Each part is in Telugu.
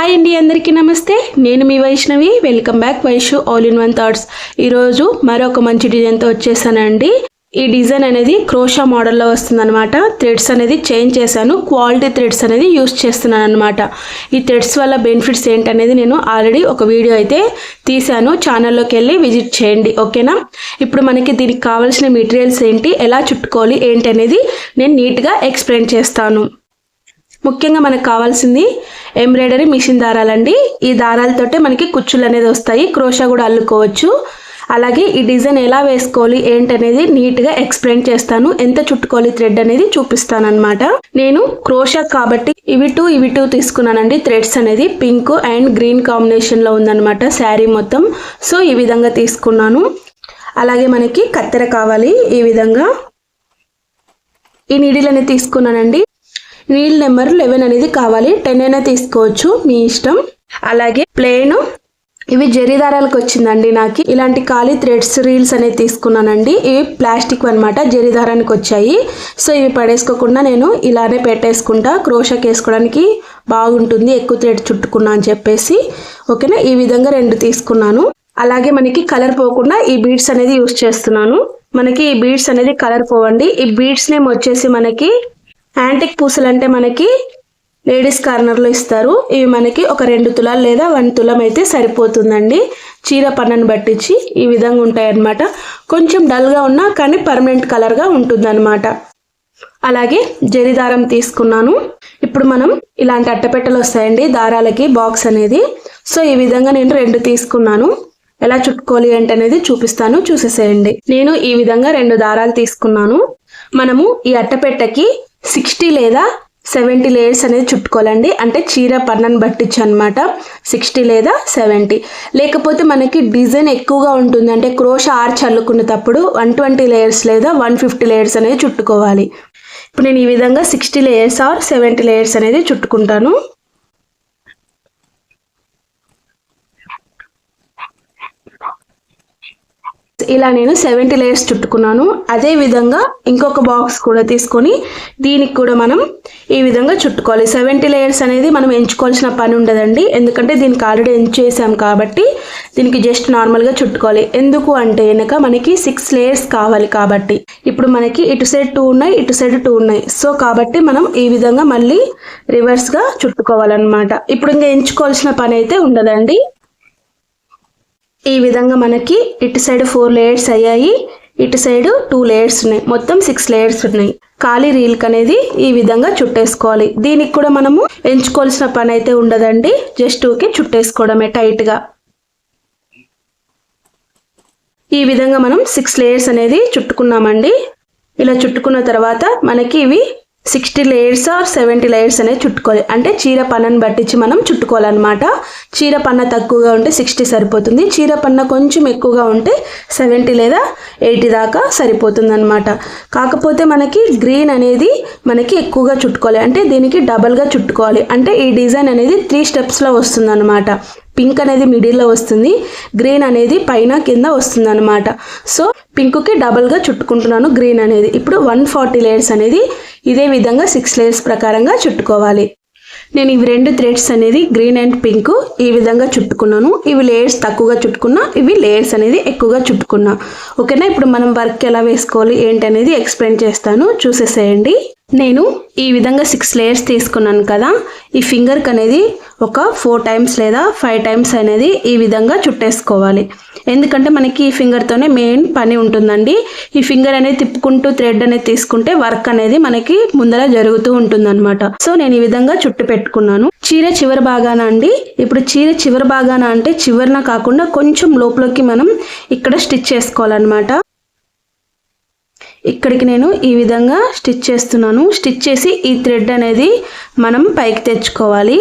హాయ్ అండి, అందరికీ నమస్తే. నేను మీ Vaishnavi. Welcome back Vaishu all in one thoughts. ఈరోజు మరొక మంచి డిజైన్తో వచ్చేసానండి. ఈ డిజైన్ అనేది క్రోషా మోడల్లో వస్తుందన్నమాట. థ్రెడ్స్ అనేది చేంజ్ చేశాను, క్వాలిటీ థ్రెడ్స్ అనేది యూస్ చేస్తున్నాను అనమాట. ఈ థ్రెడ్స్ వల్ల బెనిఫిట్స్ ఏంటనేది నేను ఆల్రెడీ ఒక వీడియో అయితే తీశాను. ఛానల్లోకి వెళ్ళి విజిట్ చేయండి, ఓకేనా. ఇప్పుడు మనకి దీనికి కావాల్సిన మెటీరియల్స్ ఏంటి, ఎలా చుట్టుకోవాలి ఏంటి అనేది నేను నీట్గా ఎక్స్ప్లెయిన్ చేస్తాను. ముఖ్యంగా మనకు కావాల్సింది ఎంబ్రాయిడరీ మిషన్ దారాలండి. ఈ దారాలతోటే మనకి కుచ్చులు అనేది వస్తాయి, క్రోషా కూడా అల్లుకోవచ్చు. అలాగే ఈ డిజైన్ ఎలా వేసుకోవాలి ఏంటనేది నీట్గా ఎక్స్ప్లెయిన్ చేస్తాను. ఎంత చుట్టుకోవాలి థ్రెడ్ అనేది చూపిస్తాను అనమాట. నేను క్రోషా కాబట్టి ఇవి టూ తీసుకున్నానండి. థ్రెడ్స్ అనేది పింక్ అండ్ గ్రీన్ కాంబినేషన్లో ఉందన్నమాట శారీ మొత్తం. సో ఈ విధంగా తీసుకున్నాను. అలాగే మనకి కత్తెర కావాలి. ఈ విధంగా ఈ నీడిల్ అనేది తీసుకున్నానండి. నీడిల్ నెంబర్ 11 అనేది కావాలి. 10 అయినా తీసుకోవచ్చు, మీ ఇష్టం. అలాగే ప్లేన్ ఇవి జరీ దారాలకు వచ్చిందండి. నాకు ఇలాంటి ఖాళీ థ్రెడ్స్ రీల్స్ అనేది తీసుకున్నానండి. ఇవి ప్లాస్టిక్ అనమాట, జరీ దారానికి వచ్చాయి. సో ఇవి పడేసుకోకుండా నేను ఇలానే పెట్టేసుకుంటా. క్రోషాకి వేసుకోవడానికి బాగుంటుంది, ఎక్కువ థ్రెడ్ చుట్టుకున్నా అని చెప్పేసి. ఓకేనా, ఈ విధంగా 2 తీసుకున్నాను. అలాగే మనకి కలర్ పోకుండా ఈ బీడ్స్ అనేది యూస్ చేస్తున్నాను. మనకి ఈ బీడ్స్ అనేది కలర్ పోవండి. ఈ బీడ్స్ నేమ్ వచ్చేసి మనకి యాంటిక్ పూసలు అంటే మనకి లేడీస్ కార్నర్లో ఇస్తారు. ఇవి మనకి ఒక 2 తులాలు లేదా 1 తులం అయితే సరిపోతుందండి. చీర పన్నను బట్టించి ఈ విధంగా ఉంటాయన్నమాట. కొంచెం డల్గా ఉన్నా కానీ పర్మనెంట్ కలర్గా ఉంటుందన్నమాట. అలాగే జరీ దారం తీసుకున్నాను. ఇప్పుడు మనం ఇలాంటి అట్టపెట్టెలు వస్తాయండి దారాలకి, బాక్స్ అనేది. సో ఈ విధంగా నేను 2 తీసుకున్నాను. ఎలా చుట్టుకోవాలి ఏంటనేది చూపిస్తాను, చూసేసేయండి. నేను ఈ విధంగా 2 దారాలు తీసుకున్నాను. మనము ఈ అట్టపెట్టెకి 60 లేదా 70 లేయర్స్ అనేది చుట్టుకోవాలండి. అంటే చీర పన్నను బట్టించి అనమాట. 60 లేదా 70. లేకపోతే మనకి డిజైన్ ఎక్కువగా ఉంటుంది, అంటే క్రోషా ఆర్చ్ అల్లుకునేటప్పుడు 120 లేయర్స్ లేదా 150 లేయర్స్ అనేది చుట్టుకోవాలి. ఇప్పుడు నేను ఈ విధంగా 60 లేయర్స్ ఆర్ 70 లేయర్స్ అనేది చుట్టుకుంటాను. ఇలా నేను 70 లేయర్స్ చుట్టుకున్నాను. అదే విధంగా ఇంకొక బాక్స్ కూడా తీసుకొని దీనికి కూడా మనం ఈ విధంగా చుట్టుకోవాలి. 70 లేయర్స్ అనేది మనం ఎంచుకోవాల్సిన పని ఉండదండి, ఎందుకంటే దీనికి ఆల్రెడీ ఎంచేసాం కాబట్టి దీనికి జస్ట్ నార్మల్గా చుట్టుకోవాలి. ఎందుకు అంటే వెనక మనకి 6 లేయర్స్ కావాలి కాబట్టి. ఇప్పుడు మనకి ఇటు సైడ్ 2 ఉన్నాయి, ఇటు సైడ్ 2 ఉన్నాయి. సో కాబట్టి మనం ఈ విధంగా మళ్ళీ రివర్స్గా చుట్టుకోవాలన్నమాట. ఇప్పుడు ఇంకా ఎంచుకోవాల్సిన పని అయితే ఉండదండి. ఈ విధంగా మనకి ఇటు సైడ్ 4 లేయర్స్ అయ్యాయి, ఇటు సైడ్ 2 లేయర్స్ ఉన్నాయి, మొత్తం 6 లేయర్స్ ఉన్నాయి. ఖాళీ రీల్క్ అనేది ఈ విధంగా చుట్టేసుకోవాలి. దీనికి కూడా మనము ఎంచుకోవాల్సిన పని అయితే ఉండదండి, జస్ట్ ఊకే చుట్టేసుకోవడమే టైట్గా. ఈ విధంగా మనం 6 లేయర్స్ అనేది చుట్టుకున్నామండి. ఇలా చుట్టుకున్న తర్వాత మనకి ఇవి 60 లేయర్స్ ఆర్ 70 లేయర్స్ అనేది చుట్టుకోవాలి. అంటే చీర పన్నను బట్టించి మనం చుట్టుకోవాలన్నమాట. చీర పన్న తక్కువగా ఉంటే 60 సరిపోతుంది, చీర పన్న కొంచెం ఎక్కువగా ఉంటే 70 లేదా 80 దాకా సరిపోతుంది అనమాట. కాకపోతే మనకి గ్రీన్ అనేది మనకి ఎక్కువగా చుట్టుకోవాలి, అంటే దీనికి డబల్గా చుట్టుకోవాలి. అంటే ఈ డిజైన్ అనేది 3 స్టెప్స్లో వస్తుంది అనమాట. పింక్ అనేది మిడిల్లో వస్తుంది, గ్రీన్ అనేది పైన కింద వస్తుంది అనమాట. సో పింక్కి డబల్గా చుట్టుకుంటున్నాను గ్రీన్ అనేది. ఇప్పుడు 140 లేయర్స్ అనేది ఇదే విధంగా 6 లేయర్స్ ప్రకారంగా చుట్టుకోవాలి. నేను ఇవి 2 థ్రెడ్స్ అనేది గ్రీన్ అండ్ పింక్ ఈ విధంగా చుట్టుకున్నాను. ఇవి లేయర్స్ తక్కువగా చుట్టుకున్నా, ఇవి లేయర్స్ అనేది ఎక్కువగా చుట్టుకున్నా. ఓకేనా, ఇప్పుడు మనం వర్క్ ఎలా వేసుకోవాలి ఏంటనేది ఎక్స్ప్లెయిన్ చేస్తాను, చూసేసేయండి. నేను ఈ విధంగా 6 లేయర్స్ తీసుకున్నాను కదా, ఈ ఫింగర్కి అనేది ఒక 4 టైమ్స్ లేదా 5 టైమ్స్ అనేది ఈ విధంగా చుట్టేసుకోవాలి. ఎందుకంటే మనకి ఈ ఫింగర్తోనే మెయిన్ పని ఉంటుందండి. ఈ ఫింగర్ అనేది తిప్పుకుంటూ థ్రెడ్ అనేది తీసుకుంటే వర్క్ అనేది మనకి ముందర జరుగుతూ ఉంటుందన్నమాట. సో నేను ఈ విధంగా చుట్టు పెట్టుకున్నాను. చీర చివరి భాగాన అండి. ఇప్పుడు చీర చివరి భాగాన అంటే చివరిన కాకుండా కొంచెం లోపలికి మనం ఇక్కడ స్టిచ్ చేసుకోవాలన్నమాట. ఇక్కడికి నేను ఈ విధంగా స్టిచ్ చేస్తున్నాను. స్టిచ్ చేసి ఈ థ్రెడ్ అనేది మనం పైకి తెచ్చుకోవాలి.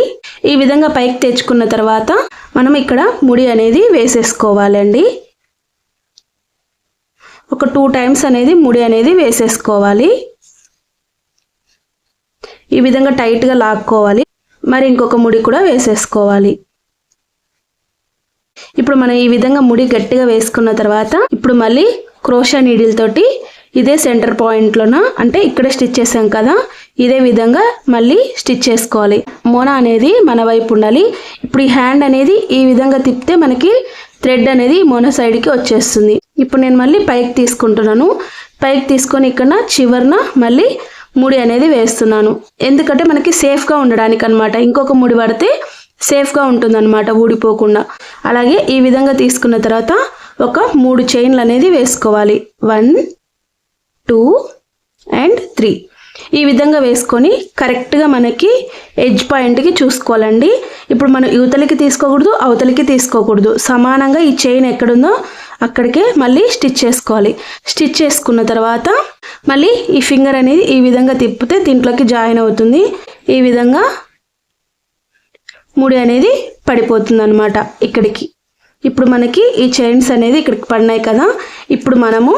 ఈ విధంగా పైకి తెచ్చుకున్న తర్వాత మనం ఇక్కడ ముడి అనేది వేసేసుకోవాలండి. ఒక 2 టైమ్స్ అనేది ముడి అనేది వేసేసుకోవాలి. ఈ విధంగా టైట్గా లాక్కోవాలి. మరి ఇంకొక ముడి కూడా వేసేసుకోవాలి. ఇప్పుడు మనం ఈ విధంగా ముడి గట్టిగా వేసుకున్న తర్వాత ఇప్పుడు మళ్ళీ క్రోషా నీడిల్ తోటి ఇదే సెంటర్ పాయింట్లోన అంటే ఇక్కడే స్టిచ్ చేసాం కదా, ఇదే విధంగా మళ్ళీ స్టిచ్ చేసుకోవాలి. మొన అనేది మన వైపు ఉండాలి. ఇప్పుడు ఈ హ్యాండ్ అనేది ఈ విధంగా తిప్పితే మనకి థ్రెడ్ అనేది మొన సైడ్కి వచ్చేస్తుంది. ఇప్పుడు నేను మళ్ళీ పైకి తీసుకుంటున్నాను. పైకి తీసుకొని ఇక్కడ చివరన మళ్ళీ ముడి అనేది వేస్తున్నాను. ఎందుకంటే మనకి సేఫ్గా ఉండడానికి అనమాట. ఇంకొక ముడి పడితే సేఫ్గా ఉంటుందన్నమాట, ఊడిపోకుండా. అలాగే ఈ విధంగా తీసుకున్న తర్వాత ఒక 3 చైన్లు అనేది వేసుకోవాలి. 1 2 and 3 ఈ విధంగా వేసుకొని కరెక్ట్గా మనకి ఎడ్జ్ పాయింట్కి చూసుకోవాలండి. ఇప్పుడు మనం యువతలకి తీసుకోకూడదు, అవతలికి తీసుకోకూడదు. సమానంగా ఈ చైన్ ఎక్కడుందో అక్కడికే మళ్ళీ స్టిచ్ చేసుకోవాలి. స్టిచ్ చేసుకున్న తర్వాత మళ్ళీ ఈ ఫింగర్ అనేది ఈ విధంగా తిప్పితే దీంట్లోకి జాయిన్ అవుతుంది. ఈ విధంగా ముడి అనేది పడిపోతుంది అన్నమాట ఇక్కడికి. ఇప్పుడు మనకి ఈ చైన్స్ అనేది ఇక్కడికి పడినాయి కదా. ఇప్పుడు మనము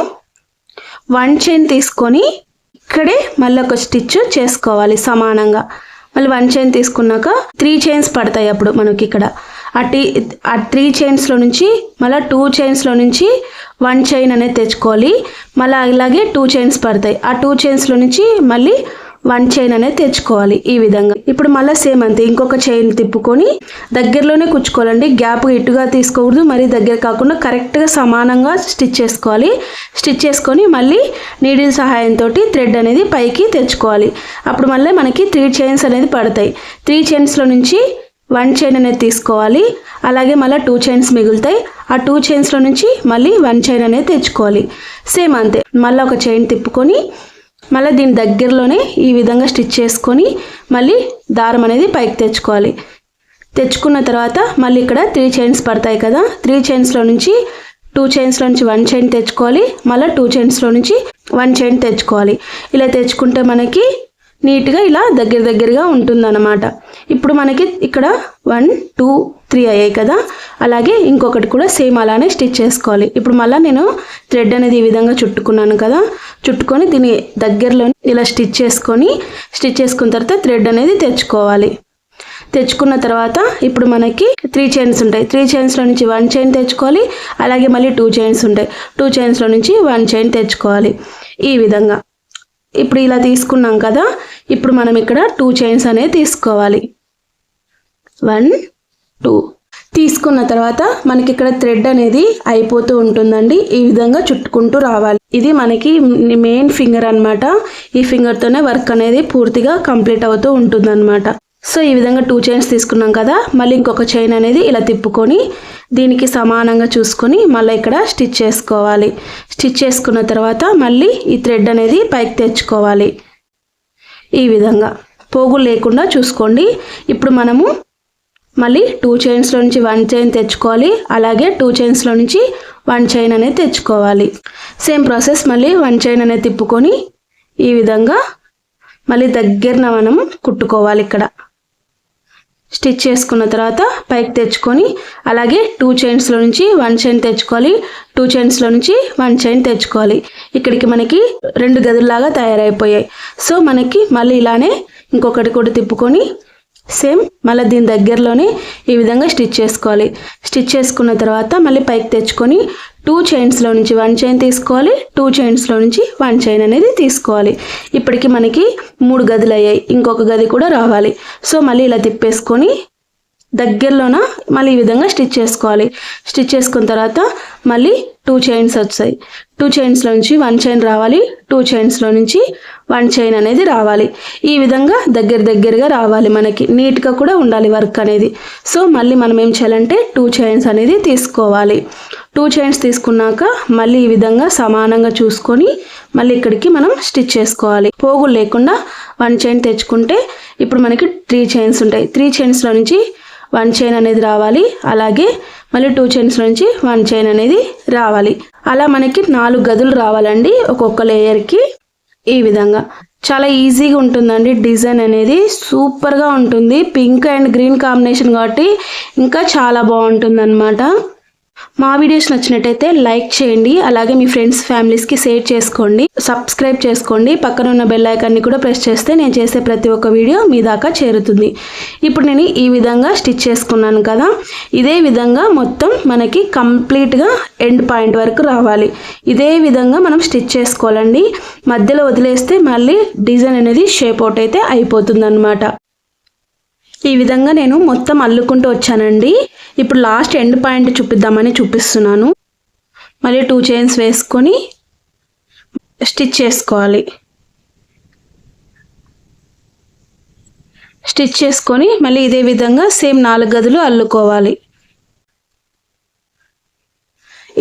1 చైన్ తీసుకొని ఇక్కడే మళ్ళీ ఒక స్టిచ్ చేసుకోవాలి సమానంగా. మళ్ళీ 1 చైన్ తీసుకున్నాక 3 చైన్స్ పడతాయి అప్పుడు మనకి ఇక్కడ. ఆ 3 చైన్స్లో నుంచి మళ్ళీ 2 చైన్స్లో నుంచి 1 చైన్ అనేది తెచ్చుకోవాలి. మళ్ళీ అలాగే 2 చైన్స్ పడతాయి. ఆ 2 చైన్స్లో నుంచి మళ్ళీ 1 చైన్ అనేది తెచ్చుకోవాలి ఈ విధంగా. ఇప్పుడు మళ్ళీ సేమ్ అంతే, ఇంకొక చైన్ తిప్పుకొని దగ్గరలోనే కుచ్చుకోవాలండి. గ్యాప్ ఇటుగా తీసుకోకూడదు, మరి దగ్గర కాకుండా కరెక్ట్గా సమానంగా స్టిచ్ చేసుకోవాలి. స్టిచ్ చేసుకొని మళ్ళీ నీడిల్ సహాయంతో థ్రెడ్ అనేది పైకి తెచ్చుకోవాలి. అప్పుడు మళ్ళీ మనకి 3 చైన్స్ అనేది పడతాయి. 3 చైన్స్లో నుంచి 1 చైన్ అనేది తీసుకోవాలి. అలాగే మళ్ళీ 2 చైన్స్ మిగులుతాయి. ఆ 2 చైన్స్లో నుంచి మళ్ళీ 1 చైన్ అనేది తెచ్చుకోవాలి. సేమ్ అంతే, మళ్ళీ ఒక చైన్ తిప్పుకొని మళ్ళీ దీని దగ్గరలోనే ఈ విధంగా స్టిచ్ చేసుకొని మళ్ళీ దారం అనేది పైకి తెచ్చుకోవాలి. తెచ్చుకున్న తర్వాత మళ్ళీ ఇక్కడ 3 చైన్స్ పడతాయి కదా. 3 చైన్స్లో నుంచి 2 చైన్స్లో నుంచి 1 చైన్ తెచ్చుకోవాలి. మళ్ళీ 2 చైన్స్లో నుంచి 1 చైన్ తెచ్చుకోవాలి. ఇలా తెచ్చుకుంటే మనకి నీట్గా ఇలా దగ్గరగా ఉంటుందన్నమాట. ఇప్పుడు మనకి ఇక్కడ 1 2 3 అయ్యాయి కదా. అలాగే ఇంకొకటి కూడా సేమ్ అలానే స్టిచ్ చేసుకోవాలి. ఇప్పుడు మళ్ళీ నేను థ్రెడ్ అనేది ఈ విధంగా చుట్టుకున్నాను కదా. చుట్టుకొని దీని దగ్గరలో ఇలా స్టిచ్ చేసుకున్న తర్వాత థ్రెడ్ అనేది తెచ్చుకోవాలి. తెచ్చుకున్న తర్వాత ఇప్పుడు మనకి 3 చైన్స్ ఉంటాయి. 3 చైన్స్లో నుంచి 1 చైన్ తెచ్చుకోవాలి. అలాగే మళ్ళీ 2 చైన్స్ ఉంటాయి. 2 చైన్స్లో నుంచి 1 చైన్ తెచ్చుకోవాలి ఈ విధంగా. ఇప్పుడు ఇలా తీసుకున్నాం కదా. ఇప్పుడు మనం ఇక్కడ 2 చైన్స్ అనేది తీసుకోవాలి. 1 2 తీసుకున్న తర్వాత మనకి ఇక్కడ థ్రెడ్ అనేది అయిపోతూ ఉంటుందండి. ఈ విధంగా చుట్టుకుంటూ రావాలి. ఇది మనకి మెయిన్ ఫింగర్ అన్నమాట. ఈ ఫింగర్తోనే వర్క్ అనేది పూర్తిగా కంప్లీట్ అవుతూ ఉంటుందన్నమాట. సో ఈ విధంగా 2 చైన్స్ తీసుకున్నాం కదా. మళ్ళీ ఇంకొక చైన్ అనేది ఇలా తిప్పుకొని దీనికి సమానంగా చూసుకొని మళ్ళీ ఇక్కడ స్టిచ్ చేసుకోవాలి. స్టిచ్ చేసుకున్న తర్వాత మళ్ళీ ఈ థ్రెడ్ అనేది పైకి తెచ్చుకోవాలి. ఈ విధంగా పోగులు లేకుండా చూసుకోండి. ఇప్పుడు మనము మళ్ళీ 2 చైన్స్లో నుంచి 1 చైన్ తెచ్చుకోవాలి. అలాగే 2 చైన్స్లో నుంచి 1 చైన్ అనేది తెచ్చుకోవాలి. సేమ్ ప్రాసెస్ మళ్ళీ 1 చైన్ అనేది తిప్పుకొని ఈ విధంగా మళ్ళీ దగ్గరన మనం కుట్టుకోవాలి. ఇక్కడ స్టిచ్ చేసుకున్న తర్వాత పైకి తెచ్చుకొని అలాగే 2 చైన్స్లో నుంచి 1 చైన్ తెచ్చుకోవాలి. 2 చైన్స్లో నుంచి 1 చైన్ తెచ్చుకోవాలి. ఇక్కడికి మనకి 2 గదుల్లాగా తయారైపోయాయి. సో మనకి మళ్ళీ ఇలానే ఇంకొకటి కూడా తిప్పుకొని సేమ్ మళ్ళీ దీని దగ్గరలోనే ఈ విధంగా స్టిచ్ చేసుకోవాలి. స్టిచ్ చేసుకున్న తర్వాత మళ్ళీ పైకి తెచ్చుకొని 2 చైన్స్లో నుంచి 1 చైన్ తీసుకోవాలి. 2 చైన్స్లో నుంచి 1 చైన్ అనేది తీసుకోవాలి. ఇప్పటికి మనకి 3 గదులు అయ్యాయి. ఇంకొక గది కూడా రావాలి. సో మళ్ళీ ఇలా తిప్పేసుకొని దగ్గరలోన మళ్ళీ ఈ విధంగా స్టిచ్ చేసుకోవాలి. స్టిచ్ చేసుకున్న తర్వాత మళ్ళీ 2 చైన్స్ వచ్చాయి. 2 చైన్స్లో నుంచి 1 చైన్ రావాలి. 2 చైన్స్లో నుంచి 1 చైన్ అనేది రావాలి. ఈ విధంగా దగ్గరగా రావాలి. మనకి నీట్గా కూడా ఉండాలి వర్క్ అనేది. సో మళ్ళీ మనం ఏం చేయాలంటే 2 చైన్స్ అనేది తీసుకోవాలి. 2 చైన్స్ తీసుకున్నాక మళ్ళీ ఈ విధంగా సమానంగా చూసుకొని మళ్ళీ ఇక్కడికి మనం స్టిచ్ చేసుకోవాలి. పోగులు లేకుండా 1 చైన్ తెచ్చుకుంటే ఇప్పుడు మనకి 3 చైన్స్ ఉంటాయి. 3 చైన్స్లో నుంచి 1 చైన్ అనేది రావాలి. అలాగే మళ్ళీ 2 చైన్స్ నుంచి 1 చైన్ అనేది రావాలి. అలా మనకి 4 గదులు రావాలండి ఒక్కొక్క లేయర్కి. ఈ విధంగా చాలా ఈజీగా ఉంటుందండి. డిజైన్ అనేది సూపర్గా ఉంటుంది. పింక్ అండ్ గ్రీన్ కాంబినేషన్ కాబట్టి ఇంకా చాలా బాగుంటుంది అన్నమాట. మా వీడియోస్ నచ్చినట్టయితే లైక్ చేయండి, అలాగే మీ ఫ్రెండ్స్ ఫ్యామిలీస్కి షేర్ చేసుకోండి, సబ్స్క్రైబ్ చేసుకోండి. పక్కన ఉన్న బెల్ ఐకాన్ని కూడా ప్రెస్ చేస్తే నేను చేసే ప్రతి ఒక్క వీడియో మీ దాకా చేరుతుంది. ఇప్పుడు నేను ఈ విధంగా స్టిచ్ చేసుకున్నాను కదా, ఇదే విధంగా మొత్తం మనకి కంప్లీట్గా ఎండ్ పాయింట్ వరకు రావాలి. ఇదే విధంగా మనం స్టిచ్ చేసుకోవాలండి. మధ్యలో వదిలేస్తే మళ్ళీ డిజైన్ అనేది షేప్ అవుట్ అయితే అయిపోతుంది అన్నమాట. ఈ విధంగా నేను మొత్తం అల్లుకుంటూ వచ్చానండి. ఇప్పుడు లాస్ట్ ఎండ్ పాయింట్ చూపిద్దామని చూపిస్తున్నాను. మళ్ళీ 2 చైన్స్ వేసుకొని స్టిచ్ చేసుకోవాలి. స్టిచ్ చేసుకొని మళ్ళీ ఇదే విధంగా సేమ్ 4 గదులు అల్లుకోవాలి.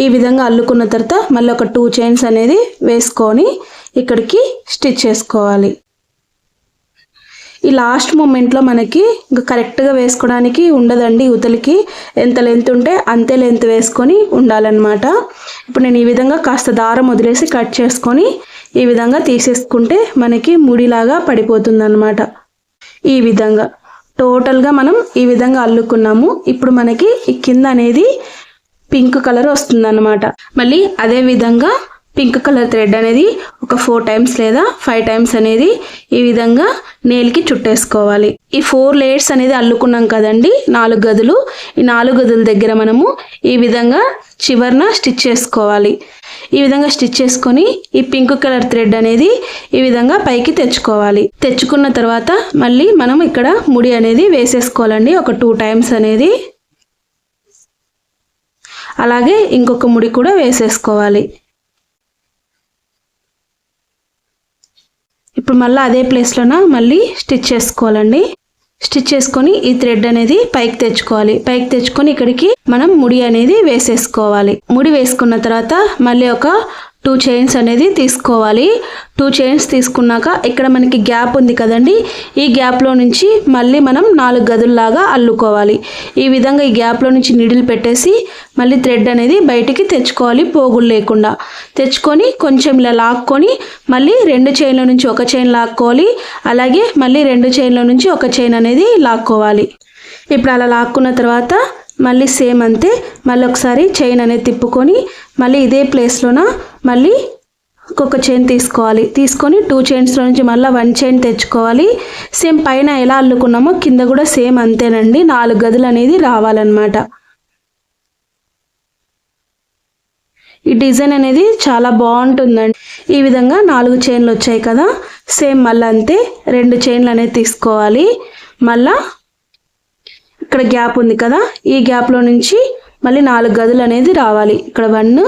ఈ విధంగా అల్లుకున్న తర్వాత మళ్ళీ ఒక 2 చైన్స్ అనేది వేసుకొని ఇక్కడికి స్టిచ్ చేసుకోవాలి. ఈ లాస్ట్ మూమెంట్లో మనకి ఇంకా కరెక్ట్గా వేసుకోవడానికి ఉండదండి. యువతలకి ఎంత లెంత్ ఉంటే అంతే లెంత్ వేసుకొని ఉండాలన్నమాట. ఇప్పుడు నేను ఈ విధంగా కాస్త దారం వదిలేసి కట్ చేసుకొని ఈ విధంగా తీసేసుకుంటే మనకి ముడిలాగా పడిపోతుంది అన్నమాట. ఈ విధంగా టోటల్గా మనం ఈ విధంగా అల్లుకున్నాము. ఇప్పుడు మనకి ఈ కింద అనేది పింక్ కలర్ వస్తుంది అన్నమాట. మళ్ళీ అదే విధంగా పింక్ కలర్ థ్రెడ్ అనేది ఒక 4 టైమ్స్ లేదా 5 టైమ్స్ అనేది ఈ విధంగా నేల్కి చుట్టేసుకోవాలి. ఈ 4 లేయర్స్ అనేది అల్లుకున్నాం కదండి, 4 గదులు. ఈ 4 గదుల దగ్గర మనము ఈ విధంగా చివర్న స్టిచ్ చేసుకోవాలి. ఈ విధంగా స్టిచ్ చేసుకొని ఈ పింక్ కలర్ థ్రెడ్ అనేది ఈ విధంగా పైకి తెచ్చుకోవాలి. తెచ్చుకున్న తర్వాత మళ్ళీ మనం ఇక్కడ ముడి అనేది వేసేసుకోవాలండి ఒక 2 టైమ్స్ అనేది. అలాగే ఇంకొక ముడి కూడా వేసేసుకోవాలి. ఇప్పుడు మళ్ళీ అదే ప్లేస్లోన మళ్ళీ స్టిచ్ చేసుకోవాలండి. స్టిచ్ చేసుకొని ఈ థ్రెడ్ అనేది పైకి తెచ్చుకోవాలి. పైకి తెచ్చుకొని ఇక్కడికి మనం ముడి అనేది వేసేసుకోవాలి. ముడి వేసుకున్న తర్వాత మళ్ళీ ఒక 2 చైన్స్ అనేది తీసుకోవాలి. 2 చైన్స్ తీసుకున్నాక ఇక్కడ మనకి గ్యాప్ ఉంది కదండి, ఈ గ్యాప్లో నుంచి మళ్ళీ మనం 4 గదుల్లాగా అల్లుకోవాలి. ఈ విధంగా ఈ గ్యాప్లో నుంచి నీడిల్ పెట్టేసి మళ్ళీ థ్రెడ్ అనేది బయటికి తెచ్చుకోవాలి, పోగులు లేకుండా. తెచ్చుకొని కొంచెం ఇలా లాక్కొని మళ్ళీ 2 చైన్ల నుంచి ఒక చైన్ లాక్కోవాలి. అలాగే మళ్ళీ 2 చైన్ల నుంచి ఒక చైన్ అనేది లాక్కోవాలి. ఇప్పుడు అలా లాక్కున్న తర్వాత మళ్ళీ సేమ్ అంతే, మళ్ళీ ఒకసారి చైన్ అనేది తిప్పుకొని మళ్ళీ ఇదే ప్లేస్లోన మళ్ళీ ఇంకొక చైన్ తీసుకోవాలి. తీసుకొని 2 చైన్స్లో నుంచి మళ్ళీ 1 చైన్ తెచ్చుకోవాలి. సేమ్ పైన ఎలా అల్లుకున్నామో కింద కూడా సేమ్ అంతేనండి, 4 గదులు అనేది రావాలన్నమాట. ఈ డిజైన్ అనేది చాలా బాగుంటుందండి. ఈ విధంగా 4 చైన్లు వచ్చాయి కదా, సేమ్ మళ్ళీ అంతే 2 చైన్లు అనేది తీసుకోవాలి. మళ్ళా ఇక్కడ గ్యాప్ ఉంది కదా, ఈ గ్యాప్లో నుంచి మళ్ళీ 4 గదులు అనేది రావాలి. ఇక్కడ 1,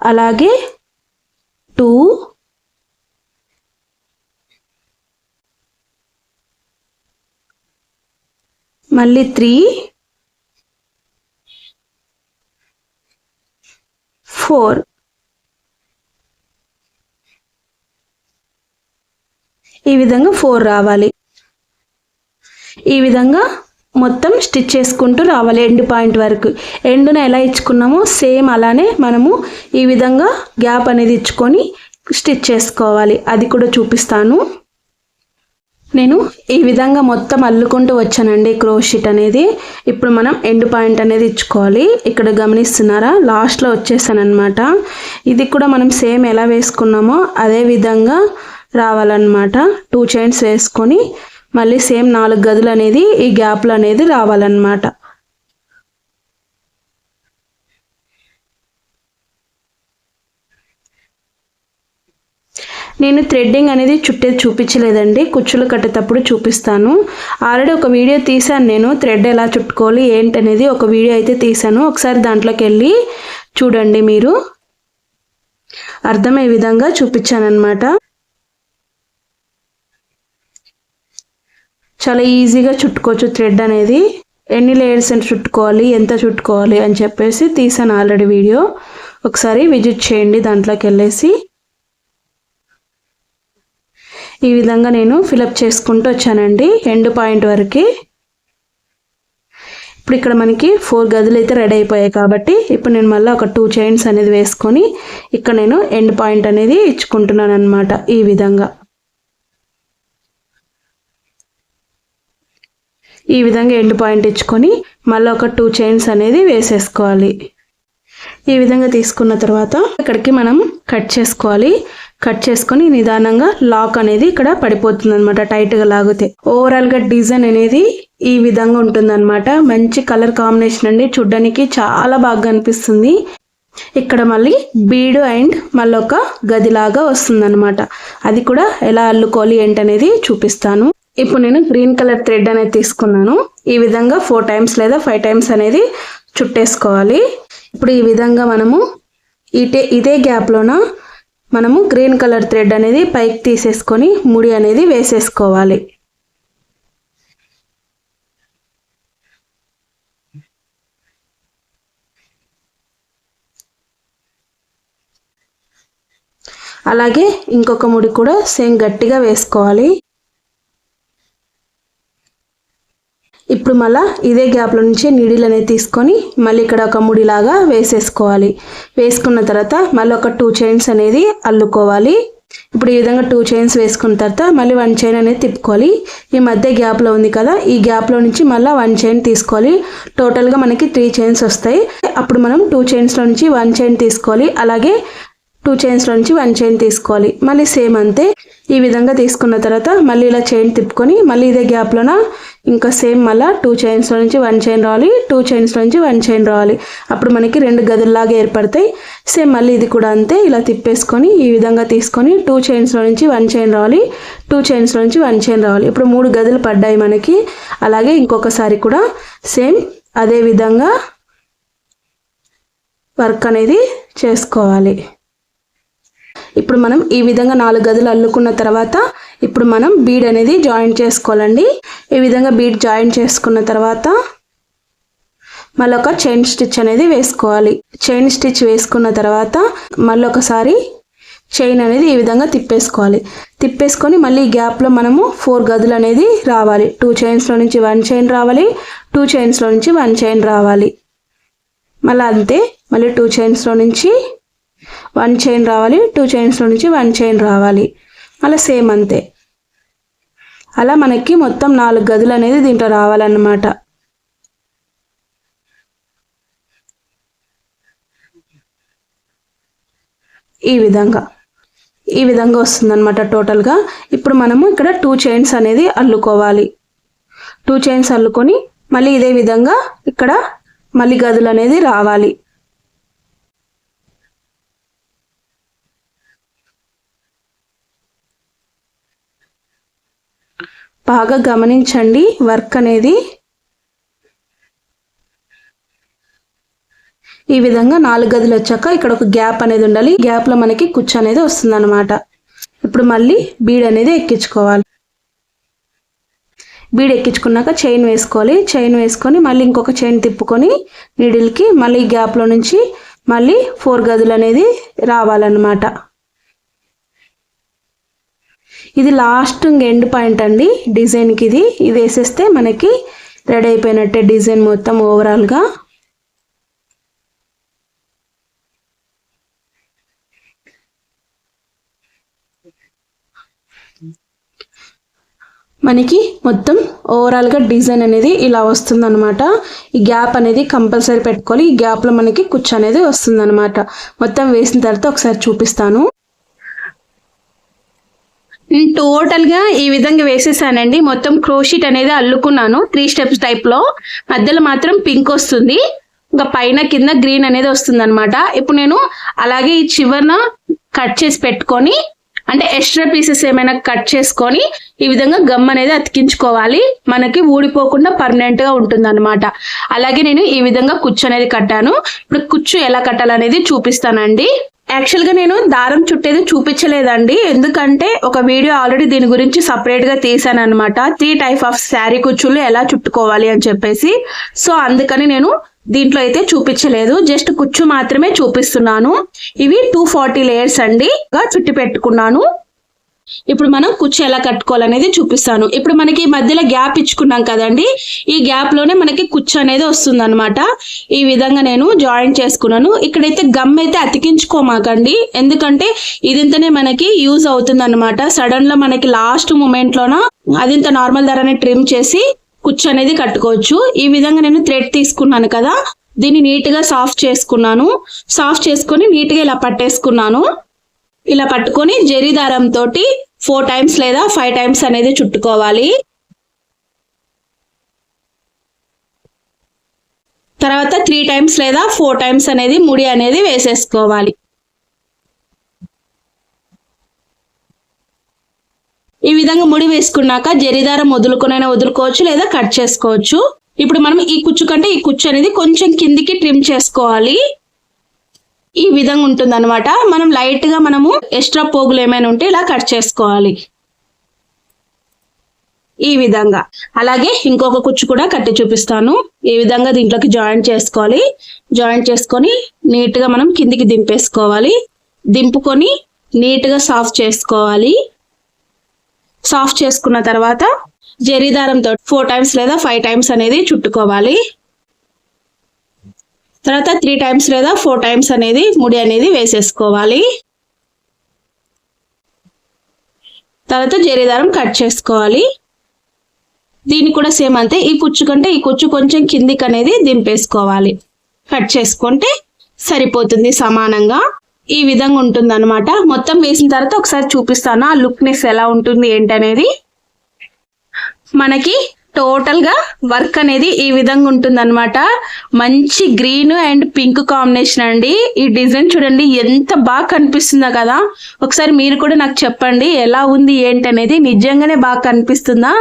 అలాగే 2, మళ్ళీ 3, 4. ఈ విధంగా 4 రావాలి. ఈ విధంగా మొత్తం స్టిచ్ చేసుకుంటూ రావాలి ఎండ్ పాయింట్ వరకు. ఎండున ఎలా ఇచ్చుకున్నామో సేమ్ అలానే మనము ఈ విధంగా గ్యాప్ అనేది ఇచ్చుకొని స్టిచ్ చేసుకోవాలి. అది కూడా చూపిస్తాను. నేను ఈ విధంగా మొత్తం అల్లుకుంటూ వచ్చానండి క్రోషెట్ అనేది. ఇప్పుడు మనం ఎండ్ పాయింట్ అనేది ఇచ్చుకోవాలి. ఇక్కడ గమనిస్తున్నారా, లాస్ట్లో వచ్చేసాను అనమాట. ఇది కూడా మనం సేమ్ ఎలా వేసుకున్నామో అదే విధంగా రావాలన్నమాట. 2 చైన్స్ వేసుకొని మళ్ళీ సేమ్ 4 గదులు అనేది ఈ గ్యాప్లు అనేది రావాలన్నమాట. నేను థ్రెడ్డింగ్ అనేది చుట్టేది చూపించలేదండి, కుచ్చులు కట్టేటప్పుడు చూపిస్తాను. ఆల్రెడీ ఒక వీడియో తీశాను నేను, థ్రెడ్ ఎలా చుట్టుకోవాలి ఏంటనేది ఒక వీడియో అయితే తీశాను. ఒకసారి దాంట్లోకి వెళ్ళి చూడండి, మీరు అర్థమయ్యే విధంగా చూపించాను అనమాట. చాలా ఈజీగా చుట్టుకోవచ్చు థ్రెడ్ అనేది. ఎన్ని లేయర్స్ చుట్టుకోవాలి, ఎంత చుట్టుకోవాలి అని చెప్పేసి తీసాను ఆల్రెడీ వీడియో. ఒకసారి విజిట్ చేయండి దాంట్లోకి వెళ్ళేసి. ఈ విధంగా నేను ఫిలప్ చేసుకుంటూ వచ్చానండి ఎండ్ పాయింట్ వరకు. ఇప్పుడు ఇక్కడ మనకి 4 గదులు అయితే రెడీ అయిపోయాయి కాబట్టి ఇప్పుడు నేను మళ్ళీ ఒక 2 చైన్స్ అనేది వేసుకొని ఇక్కడ నేను ఎండ్ పాయింట్ అనేది ఇచ్చుకుంటున్నాను అన్నమాట. ఈ విధంగా ఈ విధంగా ఎండ్ పాయింట్ ఇచ్చుకొని మళ్ళీ ఒక 2 చైన్స్ అనేది వేసేసుకోవాలి. ఈ విధంగా తీసుకున్న తర్వాత ఇక్కడికి మనం కట్ చేసుకోవాలి. కట్ చేసుకొని నిదానంగా లాక్ అనేది ఇక్కడ పడిపోతుంది అనమాట, టైట్గా లాగితే. ఓవరాల్గా డిజైన్ అనేది ఈ విధంగా ఉంటుందన్నమాట. మంచి కలర్ కాంబినేషన్ అండి, చూడ్డానికి చాలా బాగా అనిపిస్తుంది. ఇక్కడ మళ్ళీ బీడు అండ్ మళ్ళీ ఒక గదిలాగా వస్తుంది అనమాట. అది కూడా ఎలా అల్లుకోవాలి ఏంటనేది చూపిస్తాను. ఇప్పుడు నేను గ్రీన్ కలర్ థ్రెడ్ అనేది తీసుకున్నాను. ఈ విధంగా 4 టైమ్స్ లేదా 5 టైమ్స్ అనేది చుట్టేసుకోవాలి. ఇప్పుడు ఈ విధంగా మనము ఇదే గ్యాప్లోన మనము గ్రీన్ కలర్ థ్రెడ్ అనేది పైకి తీసేసుకొని ముడి అనేది వేసేసుకోవాలి. అలాగే ఇంకొక ముడి కూడా సేమ్ గట్టిగా వేసుకోవాలి. ఇప్పుడు మళ్ళీ ఇదే గ్యాప్లో నుంచి నీడిల్ అనేది తీసుకొని మళ్ళీ ఇక్కడ ఒక ముడిలాగా వేసేసుకోవాలి. వేసుకున్న తర్వాత మళ్ళీ ఒక 2 చైన్స్ అనేది అల్లుకోవాలి. ఇప్పుడు ఈ విధంగా 2 చైన్స్ వేసుకున్న తర్వాత మళ్ళీ 1 చైన్ అనేది తిప్పుకోవాలి. ఈ మధ్య గ్యాప్లో ఉంది కదా, ఈ గ్యాప్లో నుంచి మళ్ళీ 1 చైన్ తీసుకోవాలి. టోటల్గా మనకి 3 చైన్స్ వస్తాయి. అప్పుడు మనం 2 చైన్స్లో నుంచి 1 చైన్ తీసుకోవాలి. అలాగే 2 చైన్స్లో నుంచి 1 చైన్ తీసుకోవాలి. మళ్ళీ సేమ్ అంతే. ఈ విధంగా తీసుకున్న తర్వాత మళ్ళీ ఇలా చైన్ తిప్పుకొని మళ్ళీ ఇదే గ్యాప్లోన ఇంకా సేమ్ మళ్ళీ 2 చైన్స్లో నుంచి 1 చైన్ రావాలి. 2 చైన్స్లో నుంచి 1 చైన్ రావాలి. అప్పుడు మనకి 2 గదుల్లాగా ఏర్పడతాయి. సేమ్ మళ్ళీ ఇది కూడా అంతే. ఇలా తిప్పేసుకొని ఈ విధంగా తీసుకొని 2 చైన్స్లో నుంచి 1 చైన్ రావాలి. 2 చైన్స్లో నుంచి 1 చైన్ రావాలి. ఇప్పుడు 3 గదులు పడ్డాయి మనకి. అలాగే ఇంకొకసారి కూడా సేమ్ అదే విధంగా వర్క్ అనేది చేసుకోవాలి. ఇప్పుడు మనం ఈ విధంగా 4 గదులు అల్లుకున్న తర్వాత ఇప్పుడు మనం బీడ్ అనేది జాయిన్ చేసుకోవాలండి. ఈ విధంగా బీడ్ జాయిన్ చేసుకున్న తర్వాత మళ్ళీ ఒక చైన్ స్టిచ్ అనేది వేసుకోవాలి. చైన్ స్టిచ్ వేసుకున్న తర్వాత మళ్ళీ ఒకసారి చైన్ అనేది ఈ విధంగా తిప్పేసుకోవాలి. తిప్పేసుకొని మళ్ళీ ఈ గ్యాప్లో మనము 4 గదులు అనేది రావాలి. 2 చైన్స్లో నుంచి 1 చైన్ రావాలి. 2 చైన్స్లో నుంచి 1 చైన్ రావాలి. మళ్ళీ అంతే. మళ్ళీ 2 చైన్స్లో నుంచి 1 చైన్ రావాలి. 2 చైన్స్లో నుంచి 1 చైన్ రావాలి. అలా సేమ్ అంతే. అలా మనకి మొత్తం 4 గదులు అనేది దీంట్లో రావాలన్నమాట. ఈ విధంగా వస్తుందన్నమాట టోటల్గా. ఇప్పుడు మనము ఇక్కడ 2 చైన్స్ అనేది అల్లుకోవాలి. 2 చైన్స్ అల్లుకొని మళ్ళీ ఇదే విధంగా ఇక్కడ మళ్ళీ గదులు అనేది రావాలి. బాగా గమనించండి వర్క్ అనేది. ఈ విధంగా 4 గదులు వచ్చాక ఇక్కడ ఒక గ్యాప్ అనేది ఉండాలి. గ్యాప్లో మనకి కుచ్చు అనేది వస్తుంది అనమాట. ఇప్పుడు మళ్ళీ బీడ్ అనేది ఎక్కించుకోవాలి. బీడ్ ఎక్కించుకున్నాక చైన్ వేసుకోవాలి. చైన్ వేసుకొని మళ్ళీ ఇంకొక చైన్ తిప్పుకొని నీడిల్కి మళ్ళీ గ్యాప్లో నుంచి మళ్ళీ 4 గదులు అనేది రావాలన్నమాట. ఇది లాస్ట్ ఎండ్ పాయింట్ అండి డిజైన్కి. ఇది వేసేస్తే మనకి రెడీ అయిపోయినట్టే డిజైన్ మొత్తం ఓవరాల్గా. మనకి మొత్తం ఓవరాల్గా డిజైన్ అనేది ఇలా వస్తుందన్నమాట. ఈ గ్యాప్ అనేది కంపల్సరీ పెట్టుకోవాలి. ఈ గ్యాప్లో మనకి కుచ్చు అనేది వస్తుందన్నమాట. మొత్తం వేసిన తర్వాత ఒకసారి చూపిస్తాను. టోటల్గా ఈ విధంగా వేసేసానండి. మొత్తం క్రోషీట్ అనేది అల్లుకున్నాను 3 స్టెప్స్ టైప్లో. మధ్యలో మాత్రం పింక్ వస్తుంది, ఇంకా పైన కింద గ్రీన్ అనేది వస్తుంది అనమాట. ఇప్పుడు నేను అలాగే ఈ చివరన కట్ చేసి పెట్టుకొని, అంటే ఎక్స్ట్రా పీసెస్ ఏమైనా కట్ చేసుకొని ఈ విధంగా గమ్ అనేది అతికించుకోవాలి. మనకి ఊడిపోకుండా పర్మనెంట్ గా ఉంటుంది అనమాట. అలాగే నేను ఈ విధంగా కుచ్చు అనేది కట్టాను. ఇప్పుడు కుచ్చు ఎలా కట్టాలనేది చూపిస్తానండి. యాక్చువల్గా నేను దారం చుట్టేది చూపించలేదండి, ఎందుకంటే ఒక వీడియో ఆల్రెడీ దీని గురించి సపరేట్గా తీసాను అనమాట. 3 టైప్ ఆఫ్ శారీ కుచ్చులు ఎలా చుట్టుకోవాలి అని చెప్పేసి. సో అందుకని నేను దీంట్లో అయితే చూపించలేదు, జస్ట్ కుచ్చు మాత్రమే చూపిస్తున్నాను. ఇవి 240 లేయర్స్ అండి చుట్టి పెట్టుకున్నాను. ఇప్పుడు మనం కుచ్చు ఎలా కట్టుకోవాలనేది చూపిస్తాను. ఇప్పుడు మనకి మధ్యలో గ్యాప్ ఇచ్చుకున్నాం కదండి, ఈ గ్యాప్ లోనే మనకి కుచ్చు అనేది వస్తుంది అనమాట. ఈ విధంగా నేను జాయిన్ చేసుకున్నాను. ఇక్కడైతే గమ్ అయితే అతికించుకోమాకండి, ఎందుకంటే ఇదింతనే మనకి యూజ్ అవుతుంది అనమాట. సడన్ గా మనకి లాస్ట్ మూమెంట్ లోన అదింత నార్మల్ ధరని ట్రిమ్ చేసి కుచ్చు అనేది కట్టుకోవచ్చు. ఈ విధంగా నేను థ్రెడ్ తీసుకున్నాను కదా, దీన్ని నీట్గా సాఫ్ట్ చేసుకున్నాను. సాఫ్ట్ చేసుకొని నీట్గా ఇలా పట్టేసుకున్నాను. ఇలా పట్టుకొని జరీ దారంతో 4 టైమ్స్ లేదా 5 టైమ్స్ అనేది చుట్టుకోవాలి. తర్వాత 3 టైమ్స్ లేదా 4 టైమ్స్ అనేది ముడి అనేది వేసేసుకోవాలి. ఈ విధంగా ముడి వేసుకున్నాక జరీదారం వదులుకోవచ్చు లేదా కట్ చేసుకోవచ్చు. ఇప్పుడు మనం ఈ కుచ్చు కంటే ఈ కుచ్చు అనేది కొంచెం కిందికి ట్రిమ్ చేసుకోవాలి. ఈ విధంగా ఉంటుంది అనమాట. మనం లైట్ గా ఎక్స్ట్రా పోగులు ఏమైనా ఉంటే ఇలా కట్ చేసుకోవాలి ఈ విధంగా. అలాగే ఇంకొక కుచ్చు కూడా కట్టి చూపిస్తాను. ఈ విధంగా దీంట్లోకి జాయింట్ చేసుకోవాలి. జాయింట్ చేసుకొని నీట్ గా మనం కిందికి దింపేసుకోవాలి. దింపుకొని నీట్ గా సాఫ్ట్ చేసుకోవాలి. సాఫ్ట్ చేసుకున్న తర్వాత జరీ దారంతో 4 టైమ్స్ లేదా 5 టైమ్స్ అనేది చుట్టుకోవాలి. తర్వాత 3 టైమ్స్ లేదా 4 టైమ్స్ అనేది ముడి అనేది వేసేసుకోవాలి. తర్వాత జరీ దారం కట్ చేసుకోవాలి. దీన్ని కూడా సేమ్ అంతే. ఈ కుచ్చు కంటే ఈ కుచ్చు కొంచెం కిందికి అనేది దింపేసుకోవాలి. కట్ చేసుకుంటే సరిపోతుంది సమానంగా. ఈ విధంగా ఉంటుంది అనమాట. మొత్తం వేసిన తర్వాత ఒకసారి చూపిస్తాను ఆ లుక్నెస్ ఎలా ఉంటుంది ఏంటనేది. మనకి టోటల్ గా వర్క్ అనేది ఈ విధంగా ఉంటుంది అనమాట. మంచి గ్రీన్ అండ్ పింక్ కాంబినేషన్ అండి. ఈ డిజైన్ చూడండి ఎంత బాగా కనిపిస్తుందో కదా. ఒకసారి మీరు కూడా నాకు చెప్పండి ఎలా ఉంది ఏంటనేది. నిజంగానే బాగా కనిపిస్తుందా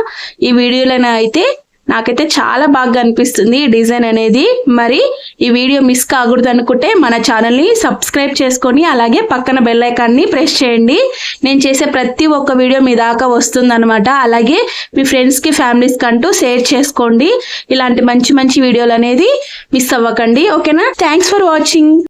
ఈ వీడియోలో? అయితే నాకైతే చాలా బాగా అనిపిస్తుంది ఈ డిజైన్ అనేది. మరి ఈ వీడియో మిస్ కాకూడదు అనుకుంటే మన ఛానల్ని సబ్స్క్రైబ్ చేసుకొని అలాగే పక్కన బెల్ ఐకాన్ని ప్రెస్ చేయండి. నేను చేసే ప్రతి ఒక్క వీడియో మీ దాకా వస్తుంది అనమాట. అలాగే మీ ఫ్రెండ్స్కి ఫ్యామిలీస్కి అంటూ షేర్ చేసుకోండి. ఇలాంటి మంచి మంచి వీడియోలు అనేది మిస్ అవ్వకండి. ఓకేనా? Thanks for watching.